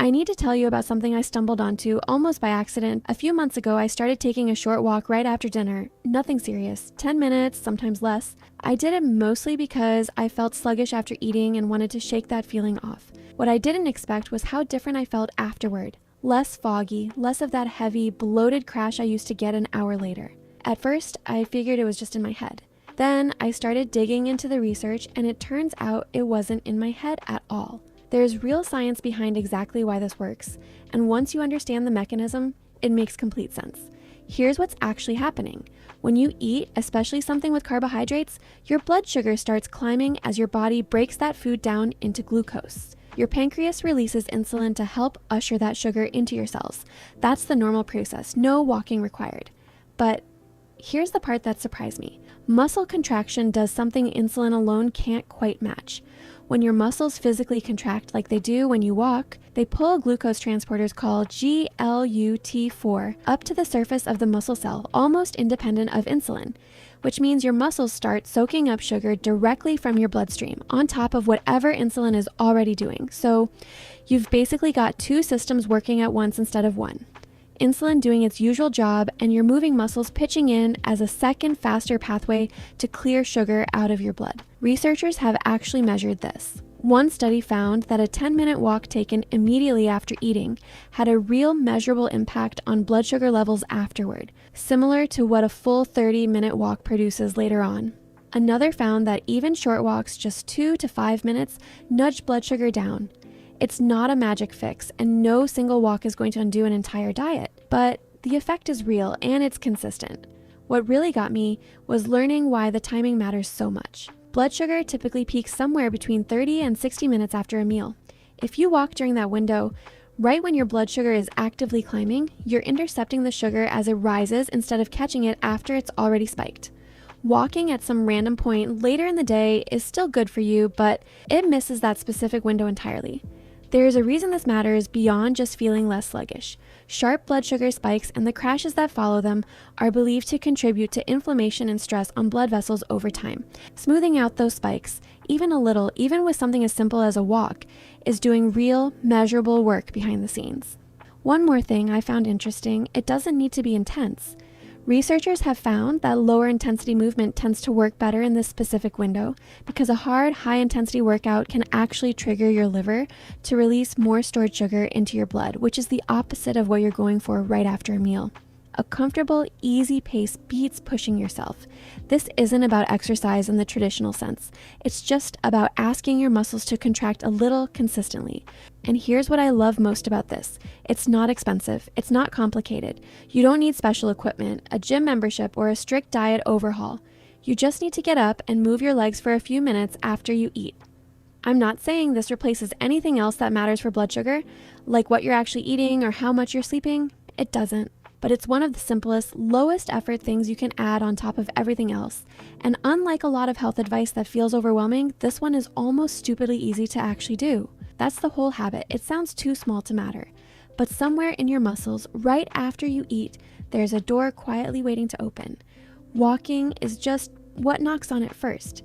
I need to tell you about something I stumbled onto almost by accident. A few months ago, I started taking a short walk right after dinner. Nothing serious, 10 minutes, sometimes less. I did it mostly because I felt sluggish after eating and wanted to shake that feeling off. What I didn't expect was how different I felt afterward. Less foggy, less of that heavy, bloated crash I used to get an hour later. At first, I figured it was just in my head. Then I started digging into the research, and it turns out it wasn't in my head at all. There's real science behind exactly why this works, and once you understand the mechanism, it makes complete sense. Here's what's actually happening. When you eat, especially something with carbohydrates, your blood sugar starts climbing as your body breaks that food down into glucose. Your pancreas releases insulin to help usher that sugar into your cells. That's the normal process, no walking required. But here's the part that surprised me. Muscle contraction does something insulin alone can't quite match. When your muscles physically contract like they do when you walk, they pull glucose transporters called GLUT4 up to the surface of the muscle cell, almost independent of insulin, which means your muscles start soaking up sugar directly from your bloodstream, on top of whatever insulin is already doing. So you've basically got two systems working at once instead of one. Insulin doing its usual job, and your moving muscles pitching in as a second, faster pathway to clear sugar out of your blood. Researchers have actually measured this. One study found that a 10-minute walk taken immediately after eating had a real measurable impact on blood sugar levels afterward, similar to what a full 30-minute walk produces later on. Another found that even short walks, just 2 to 5 minutes, nudge blood sugar down. It's not a magic fix, and no single walk is going to undo an entire diet, but the effect is real and it's consistent. What really got me was learning why the timing matters so much. Blood sugar typically peaks somewhere between 30 and 60 minutes after a meal. If you walk during that window, right when your blood sugar is actively climbing, you're intercepting the sugar as it rises instead of catching it after it's already spiked. Walking at some random point later in the day is still good for you, but it misses that specific window entirely. There is a reason this matters beyond just feeling less sluggish. Sharp blood sugar spikes and the crashes that follow them are believed to contribute to inflammation and stress on blood vessels over time. Smoothing out those spikes, even a little, even with something as simple as a walk, is doing real, measurable work behind the scenes. One more thing I found interesting, it doesn't need to be intense. Researchers have found that lower intensity movement tends to work better in this specific window because a hard, high intensity workout can actually trigger your liver to release more stored sugar into your blood, which is the opposite of what you're going for right after a meal. A comfortable, easy pace beats pushing yourself. This isn't about exercise in the traditional sense. It's just about asking your muscles to contract a little consistently. And here's what I love most about this. It's not expensive. It's not complicated. You don't need special equipment, a gym membership, or a strict diet overhaul. You just need to get up and move your legs for a few minutes after you eat. I'm not saying this replaces anything else that matters for blood sugar, like what you're actually eating or how much you're sleeping. It doesn't. But it's one of the simplest, lowest effort things you can add on top of everything else. And unlike a lot of health advice that feels overwhelming, this one is almost stupidly easy to actually do. That's the whole habit. It sounds too small to matter. But somewhere in your muscles, right after you eat, there's a door quietly waiting to open. Walking is just what knocks on it first.